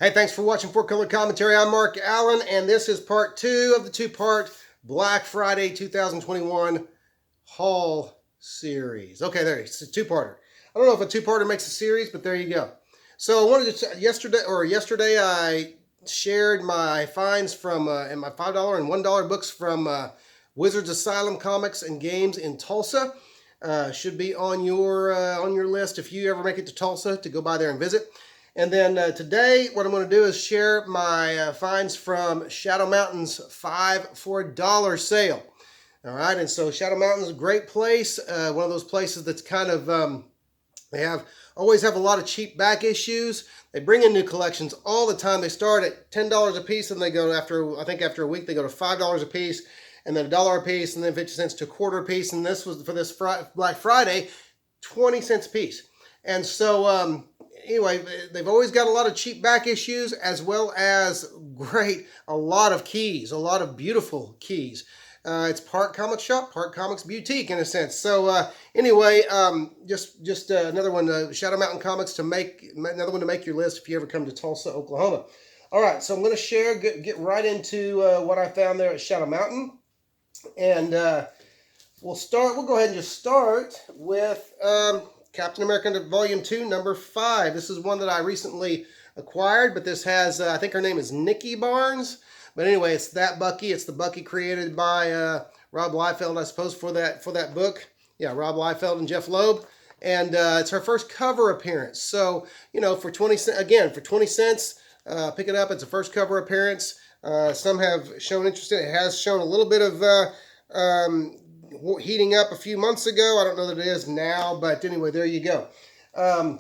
Hey, thanks for watching 4 Color Commentary. I'm Mark Allen, and this is part 2 of the 2-part Black Friday 2021 haul series. Okay, there, it's a 2-parter. I don't know if a 2-parter makes a series, but there you go. So I wanted to, yesterday I shared my finds from, and my $5 and $1 books from Wizards Asylum Comics and Games in Tulsa. Should be on your list if you ever make it to Tulsa to go by there and visit. And then today, what I'm going to do is share my finds from Shadow Mountain's 5 for $1 sale. All right, and so Shadow Mountain's a great place. One of those places that's kind of they always have a lot of cheap back issues. They bring in new collections all the time. They start at $10 a piece, and they go after a week they go to $5 a piece, and then $1 a piece, and then 50 cents to a quarter a piece. And this was for this Black Friday, 20 cents a piece. And so anyway, they've always got a lot of cheap back issues, as well as a lot of keys, a lot of beautiful keys. It's part comic shop, part comics boutique in a sense. So anyway, just another one, Shadow Mountain Comics another one to make your list if you ever come to Tulsa, Oklahoma. All right, so I'm going to get right into what I found there at Shadow Mountain, and we'll go ahead and just start with Captain America Volume 2, number 5. This is one that I recently acquired, but this has, I think her name is Nikki Barnes. But anyway, it's that Bucky. It's the Bucky created by Rob Liefeld, I suppose, for that book. Yeah, Rob Liefeld and Jeff Loeb. And it's her first cover appearance. So, you know, for 20 cents, pick it up. It's a first cover appearance. Some have shown interest in it. It has shown a little bit of heating up a few months ago. I don't know that it is now, but anyway, there you go. The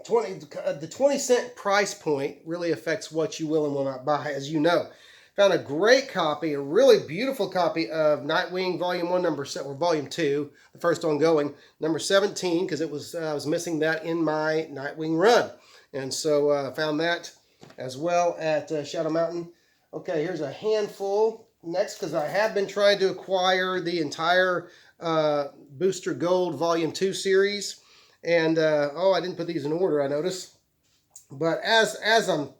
20-cent price point really affects what you will and will not buy, as you know. Found a great copy, a really beautiful copy of Nightwing Volume 1, or Volume 2, the first ongoing, number 17, because it was I was missing that in my Nightwing run. And so found that as well at Shadow Mountain. Okay, here's a handful next, because I have been trying to acquire the entire Booster Gold Volume 2 series. And, I didn't put these in order, I noticed. But as I'm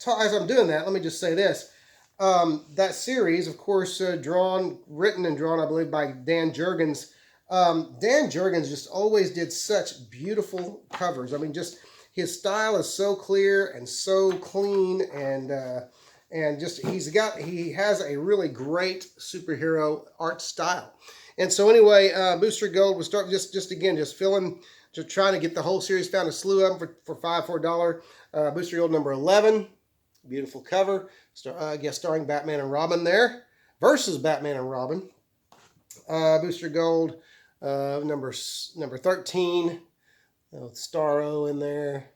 doing that, let me just say this. That series, of course, written and drawn, I believe, by Dan Jurgens. Dan Jurgens just always did such beautiful covers. I mean, just his style is so clear and so clean, and just he has a really great superhero art style. And so anyway, Booster Gold was just trying to get the whole series. Found a slew of them for $5 for $1. Booster Gold number 11, beautiful cover. I guess starring Batman and Robin there, versus Batman and Robin. Booster Gold number 13, with Starro in there.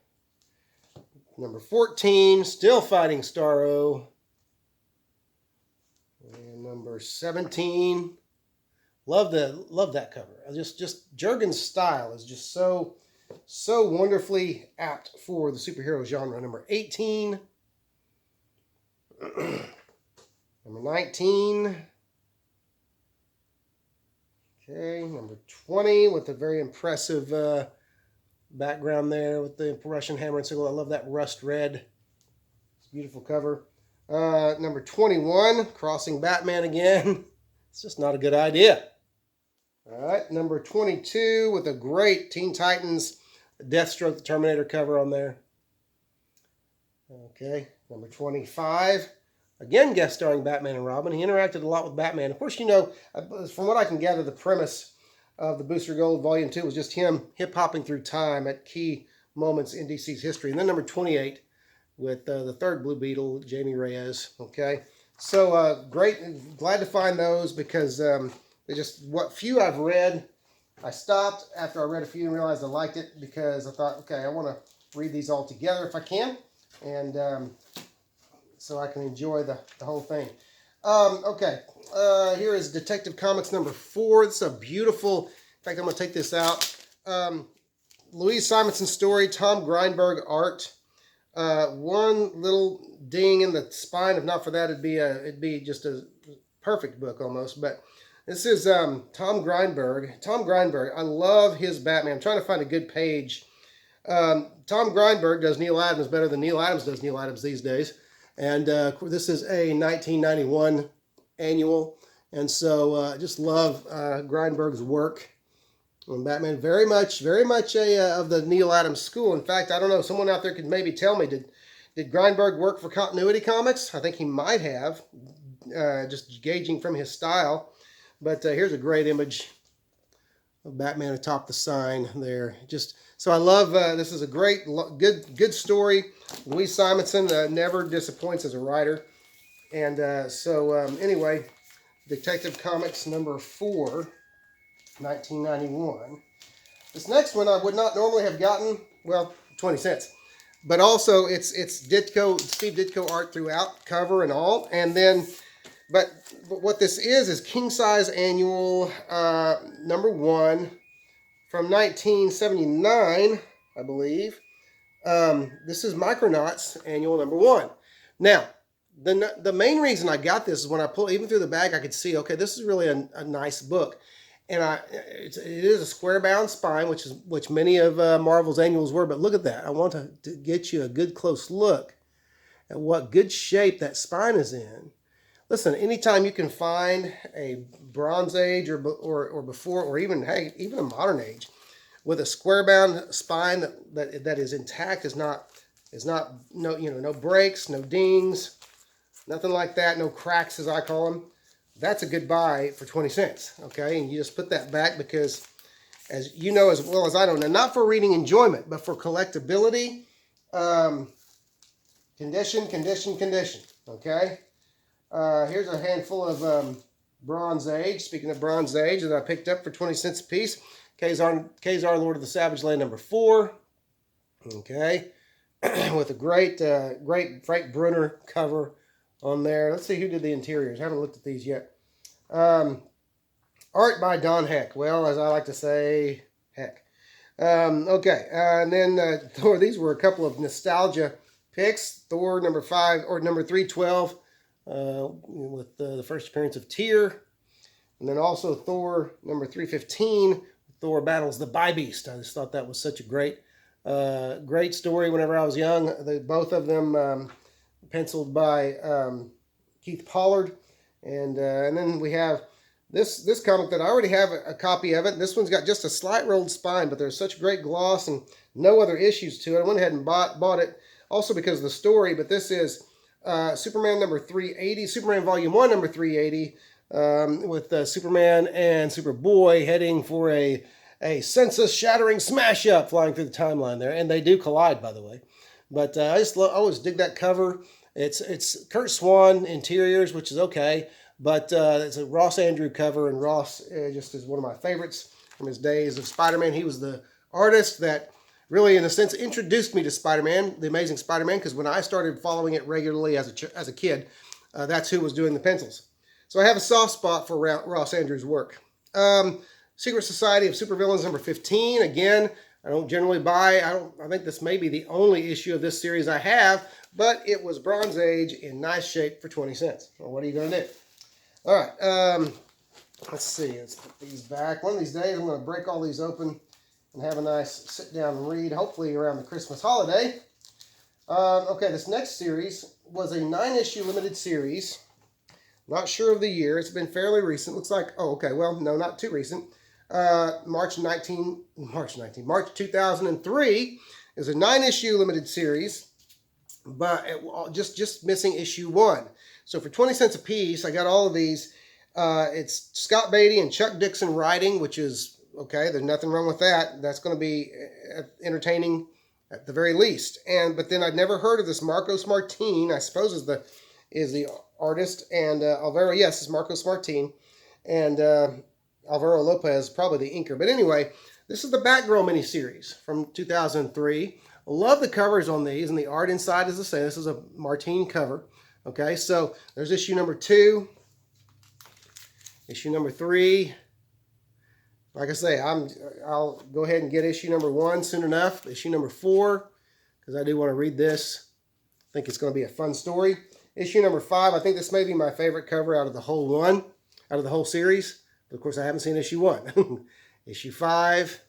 Number 14, still fighting Starro. And number 17, love that cover. Just Jurgens' style is just so wonderfully apt for the superhero genre. Number 18. Number 19. Okay, number 20 with a very impressive background there with the Russian hammer and sickle. I love that rust red. It's a beautiful cover. Number 21, crossing Batman again. It's just not a good idea. All right, number 22 with a great Teen Titans Deathstroke the Terminator cover on there. Okay, number 25, again guest starring Batman and Robin. He interacted a lot with Batman. Of course, you know, from what I can gather, the premise of the Booster Gold Volume 2 was just him hip-hopping through time at key moments in DC's history. And then number 28 with the third Blue Beetle, Jamie Reyes. Okay, so great, glad to find those, because they just, what few I've read, I stopped after I read a few and realized I liked it, because I thought, okay, I want to read these all together if I can, and so I can enjoy the whole thing. Okay, here is Detective Comics number 4. This is a beautiful, in fact, I'm going to take this out. Louise Simonson story, Tom Grindberg art. One little ding in the spine. If not for that, it'd be just a perfect book almost. But this is Tom Grindberg. Tom Grindberg, I love his Batman. I'm trying to find a good page Tom Grindberg does Neil Adams better than Neil Adams does Neil Adams these days. And this is a 1991 annual. And so I just love Grindberg's work on Batman. Very much of the Neil Adams school. In fact, I don't know, someone out there could maybe tell me, did Grindberg work for Continuity Comics? I think he might have, just gauging from his style. But here's a great image of Batman atop the sign there. Just so I love, this is a great, good story. Louise Simonson never disappoints as a writer. And anyway, Detective Comics number 4, 1991. This next one I would not normally have gotten, well, 20 cents. But also it's Ditko, Steve Ditko art throughout, cover and all. And then, but what this is king size annual number 1 from 1979, I believe. This is Micronauts annual number 1. Now, the main reason I got this is when I pulled, even through the bag, I could see, okay, this is really a nice book. And it is a square bound spine, which many of Marvel's annuals were. But look at that. I want to get you a good close look at what good shape that spine is in. Listen, anytime you can find a Bronze Age or before, or even a modern age, with a square bound spine that is intact, is not no breaks, no dings, nothing like that, no cracks as I call them. That's a good buy for 20 cents, okay? And you just put that back because, as you know as well as I know, and not for reading enjoyment, but for collectability, condition, okay? Here's a handful of Bronze Age, speaking of Bronze Age, that I picked up for 20 cents a piece. Kazar, Lord of the Savage Land number 4, okay? With a great Frank Brunner cover on there. Let's see who did the interiors. I haven't looked at these yet. Art by Don Heck. Well, as I like to say, Heck. Okay, and then Thor. These were a couple of nostalgia picks. Thor number 5 or number 312 with the first appearance of Tyr, and then also Thor number 315. Thor battles the Bi-Beast. I just thought that was such a great story. Whenever I was young, both of them. Penciled by Keith Pollard, and then we have this comic that I already have a copy of it. This one's got just a slight rolled spine, but there's such great gloss and no other issues to it. I went ahead and bought it also because of the story. But this is Superman number 380, Superman Volume 1 number 380, with Superman and Superboy heading for a census-shattering smash-up flying through the timeline there, and they do collide, by the way. But I always dig that cover. It's Kurt Swan interiors, which is okay, but it's a Ross Andru cover, and Ross just is one of my favorites from his days of Spider-Man. He was the artist that really, in a sense, introduced me to Spider-Man, the Amazing Spider-Man, because when I started following it regularly as a kid, that's who was doing the pencils. So I have a soft spot for Ross Andru's work. Secret Society of Supervillains number 15. Again, I don't generally buy. I think this may be the only issue of this series I have, but it was Bronze Age in nice shape for 20 cents. Well, what are you going to do? All right. Let's see. Let's put these back. One of these days, I'm going to break all these open and have a nice sit down and read, hopefully around the Christmas holiday. Okay, this next series was a 9-issue limited series. Not sure of the year. It's been fairly recent. Looks like, oh, okay, well, no, not too recent. March 2003 is a 9-issue limited series, but just missing issue 1. So for 20 cents a piece, I got all of these. It's Scott Beatty and Chuck Dixon writing, which is okay. There's nothing wrong with that. That's going to be entertaining at the very least. But then I'd never heard of this Marcos Martin. I suppose is the artist, and Alvaro. Yes, it's Marcos Martin, and Alvaro Lopez, probably the inker. But anyway, this is the Batgirl miniseries from 2003. I love the covers on these, and the art inside is the same. This is a Martin cover. Okay, so there's issue number 2, issue number 3. Like I say, I'll go ahead and get issue number 1 soon enough. Issue number 4, because I do want to read this. I think it's going to be a fun story. Issue number 5, I think this may be my favorite cover out of the whole series. But of course, I haven't seen issue 1. Issue 5.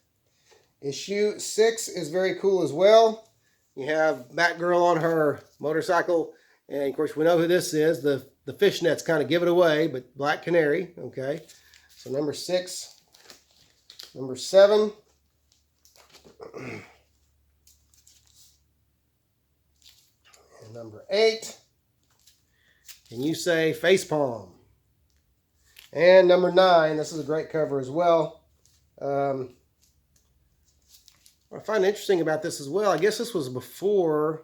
Issue 6 is very cool as well. You have Batgirl on her motorcycle, and of course we know who this is. The fishnets kind of give it away, but Black Canary. Okay, so number 6, number 7. And number 8. Can you say Facepalm? And number 9. This is a great cover as well. What I find interesting about this as well, I guess this was before.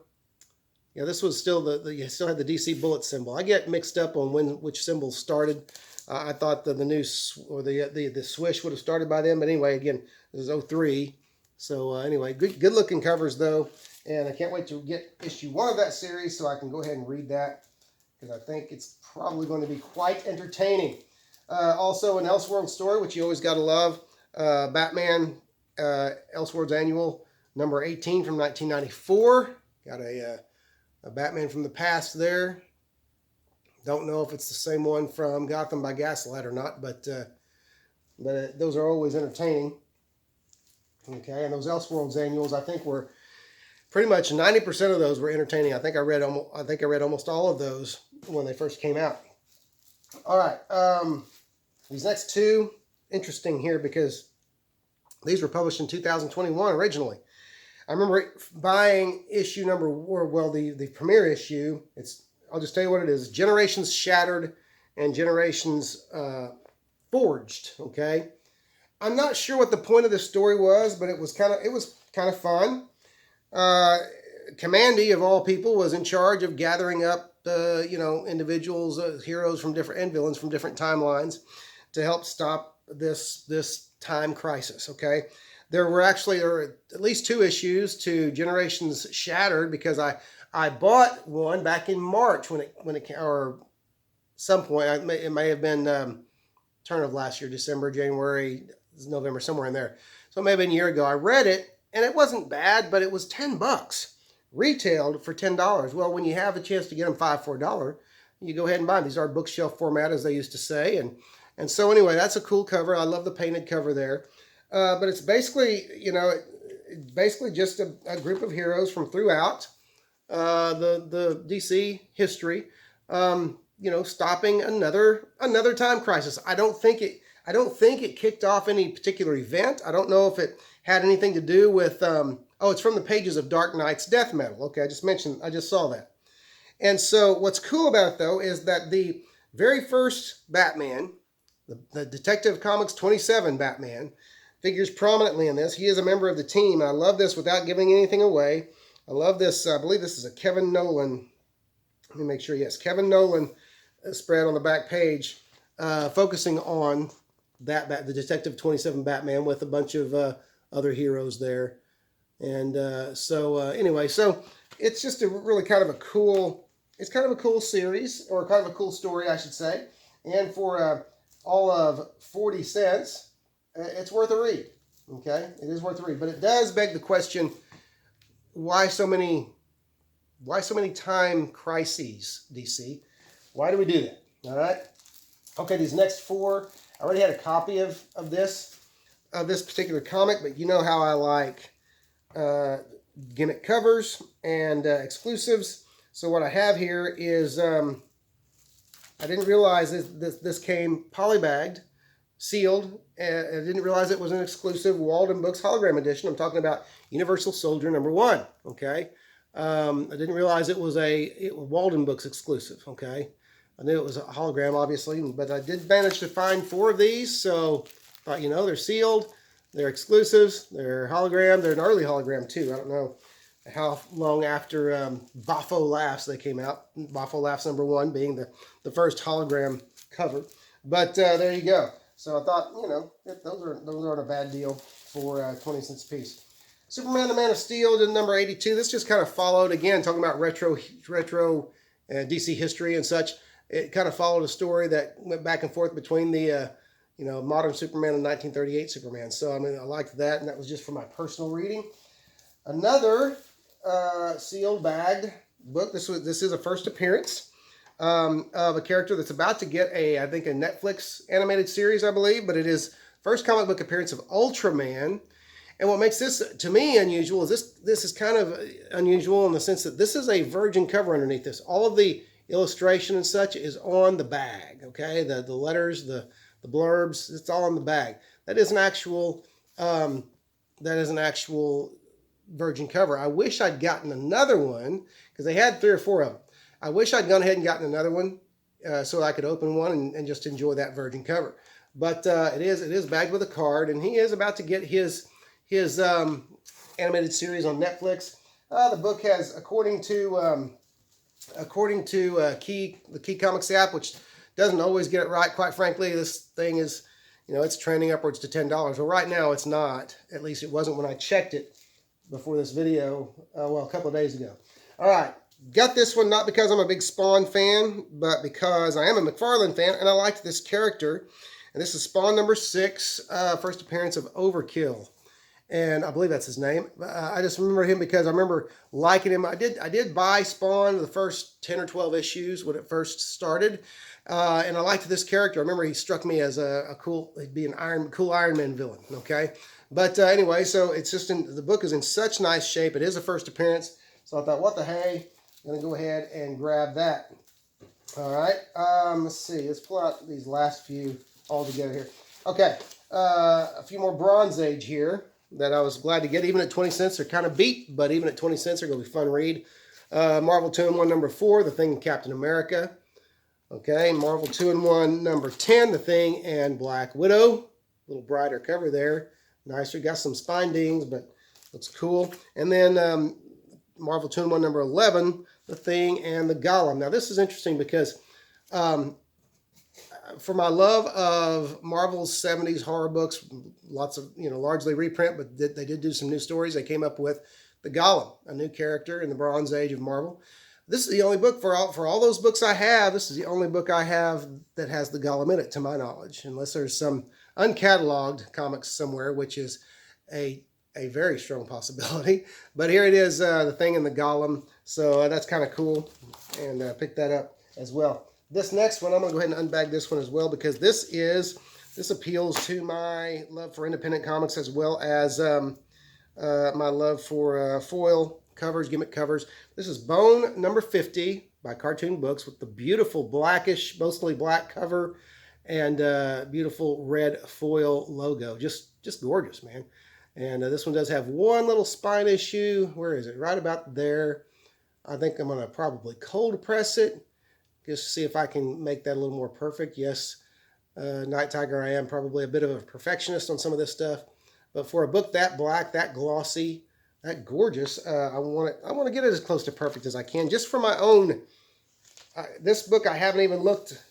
Yeah, this was still you still had the DC bullet symbol. I get mixed up on which symbols started. I thought the new or the swish would have started by then, but anyway, again, this is 03. So anyway, good looking covers though, and I can't wait to get issue 1 of that series so I can go ahead and read that, because I think it's probably going to be quite entertaining. Also, an Elseworld story, which you always got to love. Batman Elseworlds Annual number 18 from 1994. Got a Batman from the past there. Don't know if it's the same one from Gotham by Gaslight or not, but those are always entertaining. Okay, and those Elseworlds Annuals, I think, were pretty much 90% of those were entertaining. I think I read almost all of those when they first came out. All right, these next two, interesting here because these were published in 2021 originally. I remember buying issue number, well, the premiere issue. I'll just tell you what it is: Generations Shattered and Generations Forged. Okay, I'm not sure what the point of this story was, but it was kind of fun. Commandy, of all people, was in charge of gathering up individuals, heroes from different and villains from different timelines to help stop this time crisis. Okay, there were at least 2 issues to Generations Shattered, because I bought one back in March when it came, or some point. It may have been turn of last year, December, January, November, somewhere in there. So maybe a year ago. I read it and it wasn't bad, but it was $10, retailed for $10. Well, when you have a chance to get them $5 for $1, you go ahead and buy them. These are bookshelf format, as they used to say, and so anyway, that's a cool cover. I love the painted cover there. But it's basically, just a group of heroes from throughout the DC history, stopping another time crisis. I don't think it kicked off any particular event. I don't know if it had anything to do with. It's from the pages of Dark Knight's Death Metal. Okay, I just saw that. And so what's cool about it though is that the very first Batman, the Detective Comics 27 Batman, figures prominently in this. He is a member of the team. And I love this without giving anything away. I love this. I believe this is a Kevin Nolan. Let me make sure. Yes, Kevin Nolan spread on the back page, focusing on the Detective 27 Batman with a bunch of other heroes there. And anyway, so it's just a really kind of a cool series, or kind of a cool story, I should say. And for all of 40 cents, it's worth a read. Okay, it is worth a read, but it does beg the question: why so many time crises, DC? Why do we do that? All right. Okay, these next 4, I already had a copy of this particular comic, but you know how I like gimmick covers and exclusives. So what I have here is I didn't realize this came polybagged, sealed. I didn't realize it was an exclusive Walden Books hologram edition. I'm talking about Universal Soldier #1. Okay, I didn't realize it was a Walden Books exclusive. Okay, I knew it was a hologram, obviously, but I did manage to find 4 of these. So I thought, they're sealed, they're exclusives, they're hologram, they're an early hologram too. I don't know how long after Boffo Laughs they came out. Boffo Laughs #1 being the first hologram cover. But there you go. So I thought, those aren't a bad deal for 20 cents a piece. Superman the Man of Steel to number 82. This just kind of followed, again, talking about retro DC history and such. It kind of followed a story that went back and forth between the modern Superman and 1938 Superman. So I liked that, and that was just for my personal reading. Another sealed bagged book. This is a first appearance of a character that's about to get I think a Netflix animated series, I believe, but it is first comic book appearance of Ultraman. And what makes this, to me, unusual is this is kind of unusual in the sense that this is a virgin cover underneath this. All of the illustration and such is on the bag, okay? The letters, the blurbs, it's all on the bag. That is an actual virgin cover. I wish I'd gotten another one because they had 3 or 4 of them. I wish I'd gone ahead and gotten another one so I could open one and just enjoy that virgin cover. But it is bagged with a card, and he is about to get his animated series on Netflix. The book has, according to the Key Comics app, which doesn't always get it right, quite frankly. This thing is, it's trending upwards to $10. Well, right now it's not. At least it wasn't when I checked it before this video, a couple of days ago. All right, got this one not because I'm a big Spawn fan, but because I am a McFarlane fan, and I liked this character. And this is Spawn number 6, first appearance of Overkill. And I believe that's his name. I just remember him because I remember liking him. I did buy Spawn the first 10 or 12 issues when it first started. And I liked this character. I remember he struck me as he'd be cool Iron Man villain, okay? But anyway, so it's just the book is in such nice shape. It is a first appearance. So I thought, what the hey? I'm going to go ahead and grab that. All right. Let's see. Let's pull out these last few all together here. Okay. A few more Bronze Age here that I was glad to get. Even at 20 cents, they're kind of beat, but even at 20 cents, they're going to be fun read. Marvel 2-in-1 number 4, The Thing and Captain America. Okay, Marvel 2-in-1 number 10, The Thing and Black Widow. A little brighter cover there. Nicer. Got some spine dings, but looks cool. And then Marvel 2-in-1 number 11, The Thing and the Golem. Now, this is interesting because for my love of Marvel's 70s horror books, lots of, largely reprint, but they did do some new stories. They came up with the Golem, a new character in the Bronze Age of Marvel. This is the only book, for all those books I have, this is the only book I have that has the Golem in it, to my knowledge, unless there's some uncatalogued comics somewhere, which is a very strong possibility. But here it is, The Thing and the Golem, so that's kind of cool, and picked that up as well. This next one, I'm going to go ahead and unbag this one as well, because this appeals to my love for independent comics as well as my love for foil covers, gimmick covers. This is Bone number 50 by Cartoon Books with the beautiful blackish, mostly black cover and beautiful red foil logo. Just gorgeous, man. And this one does have one little spine issue. Where is it? Right about there. I think I'm going to probably cold press it just to see if I can make that a little more perfect. Yes, Night Tiger, I am probably a bit of a perfectionist on some of this stuff. But for a book that black, that glossy, that gorgeous, I want to get it as close to perfect as I can, just for my own. This book I haven't even looked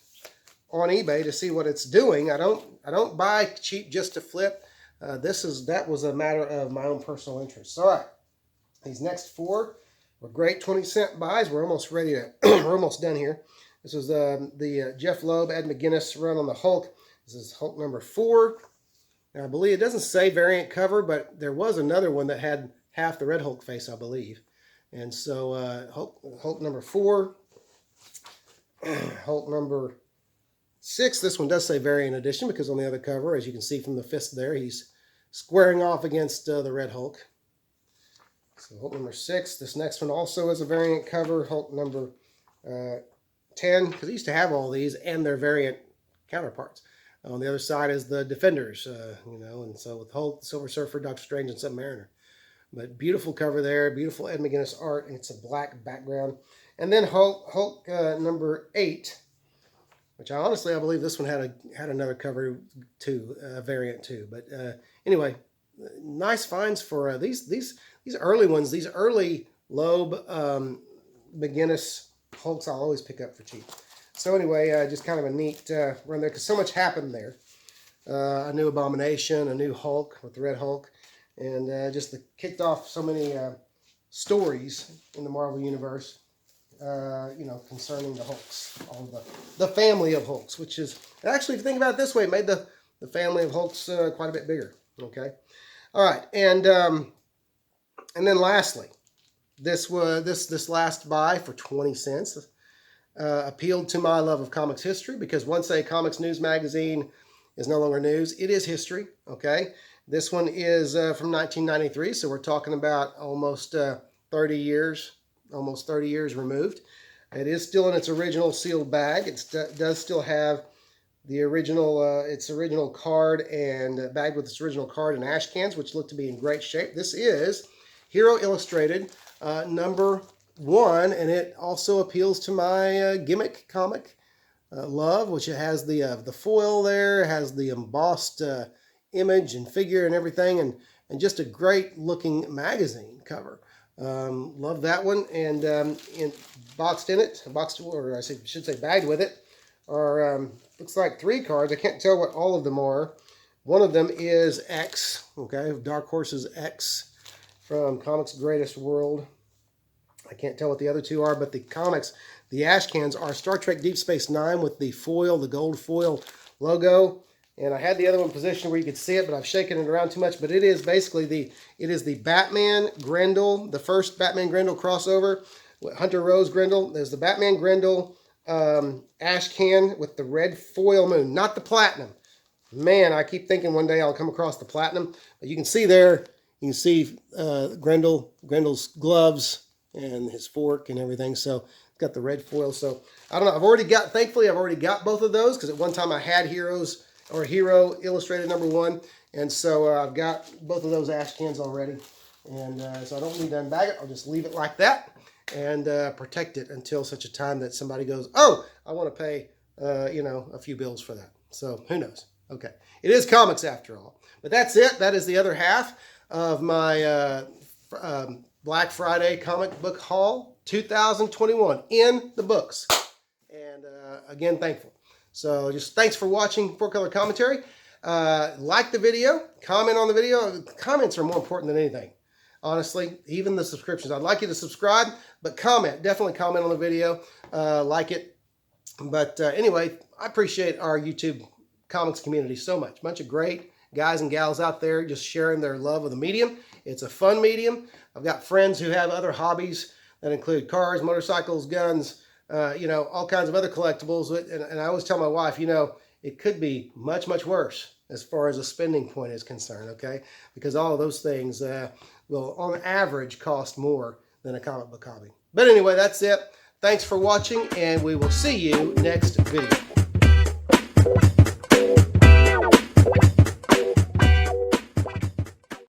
on eBay to see what it's doing. I don't buy cheap just to flip. That was a matter of my own personal interest. All right, these next 4 were great 20-cent buys. We're almost ready to. We're almost done here. This was the Jeff Loeb, Ed McGuinness run on the Hulk. This is Hulk number 4. Now, I believe it doesn't say variant cover, but there was another one that had half the Red Hulk face, I believe. And so Hulk number 4, Hulk number 6. This one does say variant edition because on the other cover, as you can see from the fist there, he's squaring off against the Red Hulk. So Hulk number 6. This next one also is a variant cover, Hulk number 10, because he used to have all these and their variant counterparts. On the other side is the Defenders, and so with Hulk, Silver Surfer, Doctor Strange, and Submariner. But beautiful cover there, beautiful Ed McGuinness art, and it's a black background. And then Hulk number 8, which I believe this one had another cover too, variant too. But anyway, nice finds for these early ones, these early Loeb McGuinness Hulks I'll always pick up for cheap. So anyway, just kind of a neat run there because so much happened there. A new Abomination, a new Hulk with the Red Hulk, and just kicked off so many stories in the Marvel Universe, concerning the Hulks, all the family of Hulks, which is, actually, if you think about it this way, it made the family of Hulks quite a bit bigger, okay? All right, and then lastly, this last buy for 20 cents appealed to my love of comics history, because once a comics news magazine is no longer news, it is history, okay? This one is from 1993, so we're talking about almost 30 years, almost 30 years removed. It is still in its original sealed bag. It does still have the original, its original card and bagged with its original card and ash cans, which look to be in great shape. This is Hero Illustrated number 1, and it also appeals to my gimmick comic love, which it has the foil there, it has the embossed image and figure and everything, and just a great looking magazine cover. Love that one. And boxed in it, or I should say bagged with it, are looks like 3 cards. I can't tell what all of them are. One of them is X, okay, Dark Horse's X from Comics Greatest World. I can't tell what the other 2 are, but the comics, the ash cans, are Star Trek Deep Space Nine with the foil, the gold foil logo. And I had the other one positioned where you could see it, but I've shaken it around too much. But it is basically the Batman Grendel, the first Batman Grendel crossover with Hunter Rose Grendel. There's the Batman Grendel ash can with the red foil moon, not the platinum. Man, I keep thinking one day I'll come across the platinum. But you can see there, you can see Grendel's gloves and his fork and everything. So it's got the red foil. So I don't know. Thankfully, I've already got both of those, because at one time I had Hero Illustrated number 1, and so I've got both of those ash cans already, and so I don't need to unbag it. I'll just leave it like that and protect it until such a time that somebody goes, oh, I want to pay a few bills for that. So who knows? Okay, it is comics after all. But that's it. That is the other half of my Black Friday comic book haul 2021 in the books, and again, thankful. So just thanks for watching 4-Color Commentary. Like the video, comment on the video. Comments are more important than anything, honestly, even the subscriptions. I'd like you to subscribe, but comment. Definitely comment on the video. Like it. But anyway, I appreciate our YouTube comics community so much. Bunch of great guys and gals out there just sharing their love of the medium. It's a fun medium. I've got friends who have other hobbies that include cars, motorcycles, guns, all kinds of other collectibles. And I always tell my wife, it could be much, much worse as far as a spending point is concerned, okay? Because all of those things will, on average, cost more than a comic book hobby. But anyway, that's it. Thanks for watching, and we will see you next video.